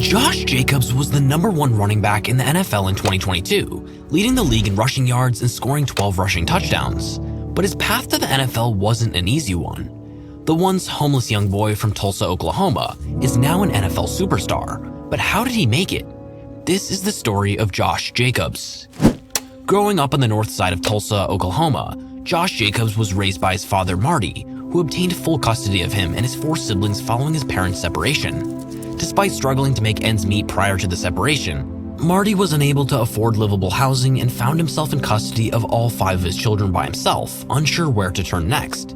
Josh Jacobs was the #1 running back in the NFL in 2022, leading the league in rushing yards and scoring 12 rushing touchdowns. But his path to the NFL wasn't an easy one. The once homeless young boy from Tulsa, Oklahoma, is now an NFL superstar. But how did he make it? This is the story of Josh Jacobs. Growing up on the north side of Tulsa, Oklahoma, Josh Jacobs was raised by his father, Marty, who obtained full custody of him and his 4 siblings following his parents' separation. Despite struggling to make ends meet prior to the separation, Marty was unable to afford livable housing and found himself in custody of all 5 of his children by himself, unsure where to turn next.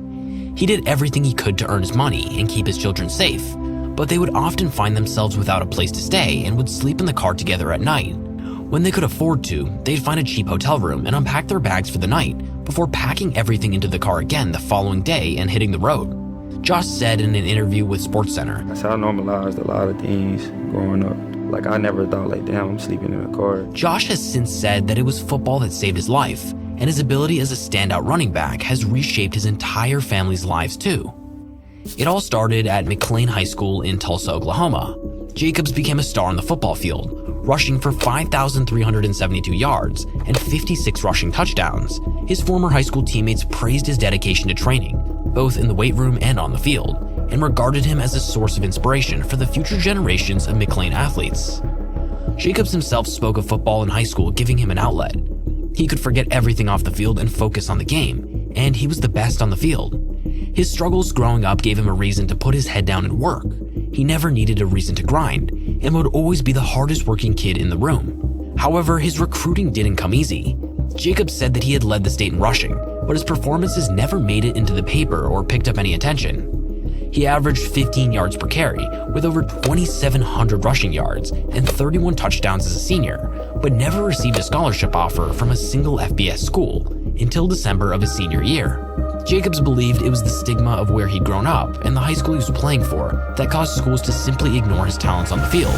He did everything he could to earn his money and keep his children safe, but they would often find themselves without a place to stay and would sleep in the car together at night. When they could afford to, they'd find a cheap hotel room and unpack their bags for the night before packing everything into the car again the following day and hitting the road. Josh said in an interview with SportsCenter, That's how I normalized a lot of things growing up. Like, I never thought, like, damn, I'm sleeping in a car. Josh has since said that it was football that saved his life, and his ability as a standout running back has reshaped his entire family's lives too. It all started at McLean High School in Tulsa, Oklahoma. Jacobs became a star on the football field, rushing for 5,372 yards and 56 rushing touchdowns. His former high school teammates praised his dedication to training, both in the weight room and on the field, and regarded him as a source of inspiration for the future generations of McLean athletes. Jacobs himself spoke of football in high school giving him an outlet. He could forget everything off the field and focus on the game, and he was the best on the field. His struggles growing up gave him a reason to put his head down and work. He never needed a reason to grind, and would always be the hardest working kid in the room. However, his recruiting didn't come easy. Jacobs said that he had led the state in rushing, but his performances never made it into the paper or picked up any attention. He averaged 15 yards per carry, with over 2,700 rushing yards and 31 touchdowns as a senior, but never received a scholarship offer from a single FBS school until December of his senior year. Jacobs believed it was the stigma of where he'd grown up and the high school he was playing for that caused schools to simply ignore his talents on the field.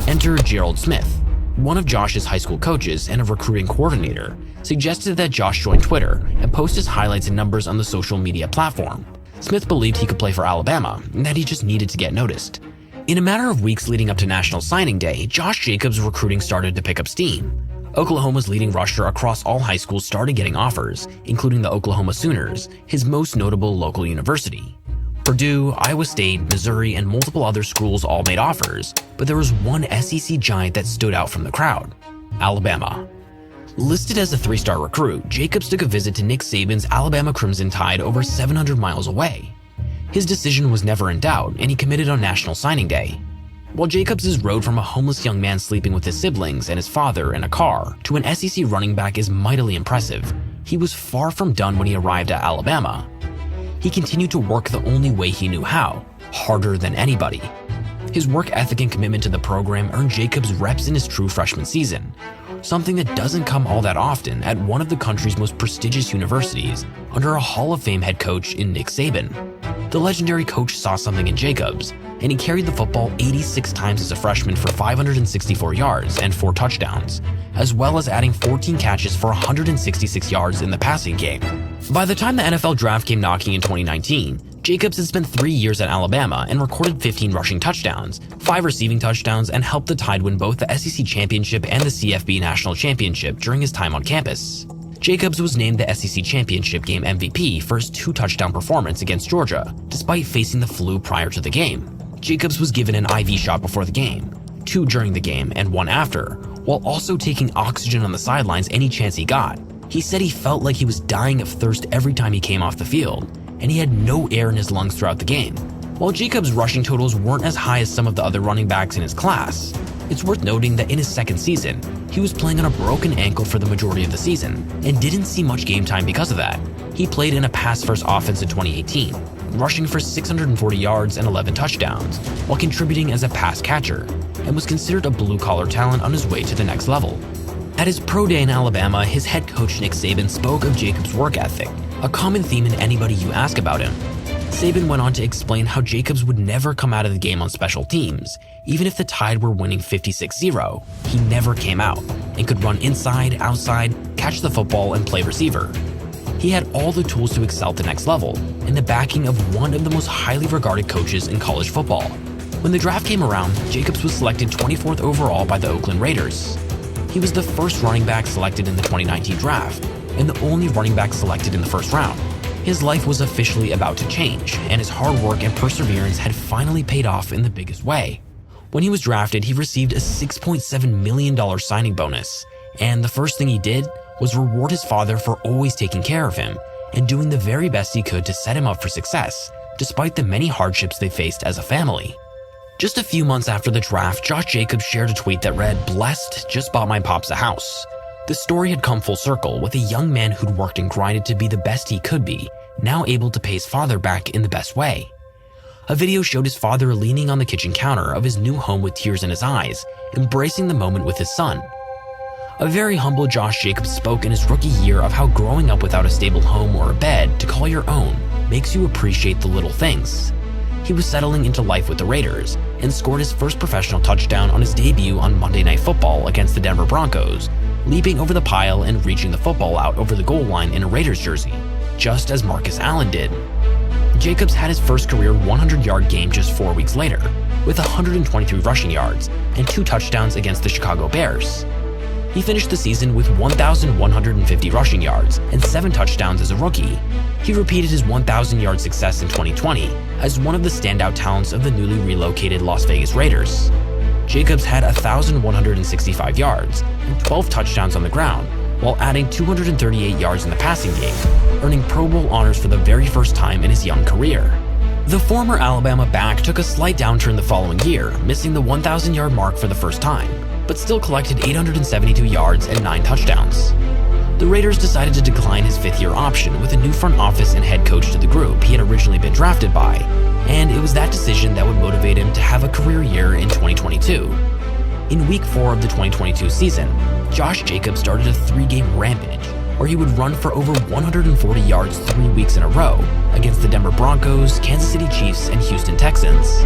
Enter Gerald Smith. One of Josh's high school coaches and a recruiting coordinator suggested that Josh join Twitter and post his highlights and numbers on the social media platform. Smith believed he could play for Alabama and that he just needed to get noticed. In a matter of weeks leading up to National Signing Day, Josh Jacobs' recruiting started to pick up steam. Oklahoma's leading rusher across all high schools started getting offers, including the Oklahoma Sooners, his most notable local university. Purdue, Iowa State, Missouri, and multiple other schools all made offers, but there was one SEC giant that stood out from the crowd: Alabama. Listed as a 3-star recruit, Jacobs took a visit to Nick Saban's Alabama Crimson Tide over 700 miles away. His decision was never in doubt, and he committed on National Signing Day. While Jacobs' road from a homeless young man sleeping with his siblings and his father in a car to an SEC running back is mightily impressive, he was far from done when he arrived at Alabama. He continued to work the only way he knew how, harder than anybody. His work ethic and commitment to the program earned Jacobs reps in his true freshman season, something that doesn't come all that often at one of the country's most prestigious universities under a Hall of Fame head coach in Nick Saban. The legendary coach saw something in Jacobs, and he carried the football 86 times as a freshman for 564 yards and 4 touchdowns, as well as adding 14 catches for 166 yards in the passing game. By the time the NFL draft came knocking in 2019, Jacobs had spent 3 years at Alabama and recorded 15 rushing touchdowns, 5 receiving touchdowns, and helped the Tide win both the SEC Championship and the CFB National Championship during his time on campus. Jacobs was named the SEC Championship game MVP for his 2-touchdown performance against Georgia, despite facing the flu prior to the game. Jacobs was given an IV shot before the game, 2 during the game and 1 after, while also taking oxygen on the sidelines any chance he got. He said he felt like he was dying of thirst every time he came off the field, and he had no air in his lungs throughout the game. While Jacobs' rushing totals weren't as high as some of the other running backs in his class, it's worth noting that in his second season, he was playing on a broken ankle for the majority of the season and didn't see much game time because of that. He played in a pass-first offense in 2018, rushing for 640 yards and 11 touchdowns, while contributing as a pass catcher, and was considered a blue-collar talent on his way to the next level. At his pro day in Alabama, his head coach Nick Saban spoke of Jacobs' work ethic, a common theme in anybody you ask about him. Saban went on to explain how Jacobs would never come out of the game on special teams. Even if the Tide were winning 56-0, he never came out and could run inside, outside, catch the football, and play receiver. He had all the tools to excel at the next level and the backing of one of the most highly regarded coaches in college football. When the draft came around, Jacobs was selected 24th overall by the Oakland Raiders. He was the first running back selected in the 2019 draft, and the only running back selected in the first round. His life was officially about to change, and his hard work and perseverance had finally paid off in the biggest way. When he was drafted, he received a $6.7 million signing bonus, and the first thing he did was reward his father for always taking care of him and doing the very best he could to set him up for success, despite the many hardships they faced as a family. Just a few months after the draft, Josh Jacobs shared a tweet that read, "Blessed, just bought my pops a house." The story had come full circle, with a young man who'd worked and grinded to be the best he could be, now able to pay his father back in the best way. A video showed his father leaning on the kitchen counter of his new home with tears in his eyes, embracing the moment with his son. A very humble Josh Jacobs spoke in his rookie year of how growing up without a stable home or a bed to call your own makes you appreciate the little things. He was settling into life with the Raiders and scored his first professional touchdown on his debut on Monday Night Football against the Denver Broncos, leaping over the pile and reaching the football out over the goal line in a Raiders jersey, just as Marcus Allen did. Jacobs had his first career 100-yard game just 4 weeks later, with 123 rushing yards and 2 touchdowns against the Chicago Bears. He finished the season with 1,150 rushing yards and 7 touchdowns as a rookie. He repeated his 1,000-yard success in 2020 as one of the standout talents of the newly relocated Las Vegas Raiders. Jacobs had 1,165 yards and 12 touchdowns on the ground, while adding 238 yards in the passing game, earning Pro Bowl honors for the very first time in his young career. The former Alabama back took a slight downturn the following year, missing the 1,000-yard mark for the first time, but still collected 872 yards and 9 touchdowns. The Raiders decided to decline his 5th-year option with a new front office and head coach to the group he had originally been drafted by, and it was that decision that would motivate him to have a career year in 2022. In Week 4 of the 2022 season, Josh Jacobs started a 3-game rampage where he would run for over 140 yards 3 weeks in a row against the Denver Broncos, Kansas City Chiefs, and Houston Texans.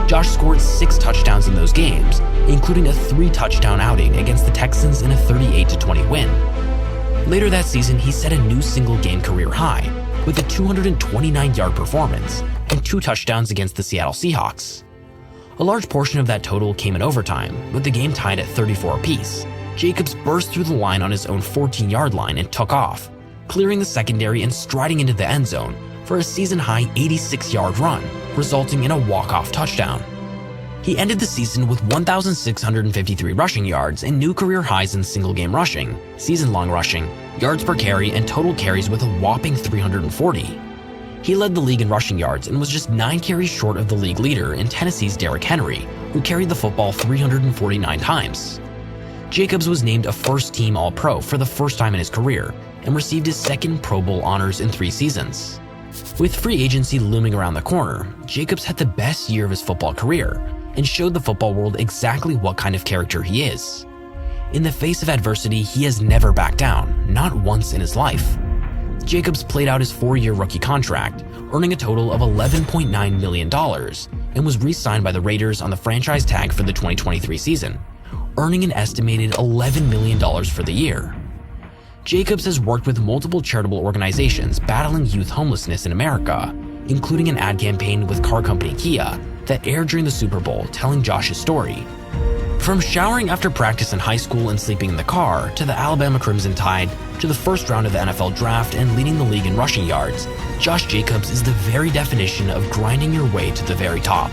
Josh scored 6 touchdowns in those games, including a 3-touchdown outing against the Texans in a 38-20 win. Later that season, he set a new single-game career high with a 229-yard performance and 2 touchdowns against the Seattle Seahawks. A large portion of that total came in overtime, with the game tied at 34 apiece. Jacobs burst through the line on his own 14-yard line and took off, clearing the secondary and striding into the end zone for a season-high 86-yard run, resulting in a walk-off touchdown. He ended the season with 1,653 rushing yards and new career highs in single-game rushing, season-long rushing, yards per carry, and total carries with a whopping 340. He led the league in rushing yards and was just 9 carries short of the league leader in Tennessee's Derrick Henry, who carried the football 349 times. Jacobs was named a first-team All-Pro for the first time in his career and received his 2nd Pro Bowl honors in 3 seasons. With free agency looming around the corner, Jacobs had the best year of his football career and showed the football world exactly what kind of character he is. In the face of adversity, he has never backed down, not once in his life. Jacobs played out his 4-year rookie contract, earning a total of $11.9 million, and was re-signed by the Raiders on the franchise tag for the 2023 season, earning an estimated $11 million for the year. Jacobs has worked with multiple charitable organizations battling youth homelessness in America, including an ad campaign with car company Kia that aired during the Super Bowl telling Josh's story. From showering after practice in high school and sleeping in the car, to the Alabama Crimson Tide, to the first round of the NFL Draft and leading the league in rushing yards, Josh Jacobs is the very definition of grinding your way to the very top.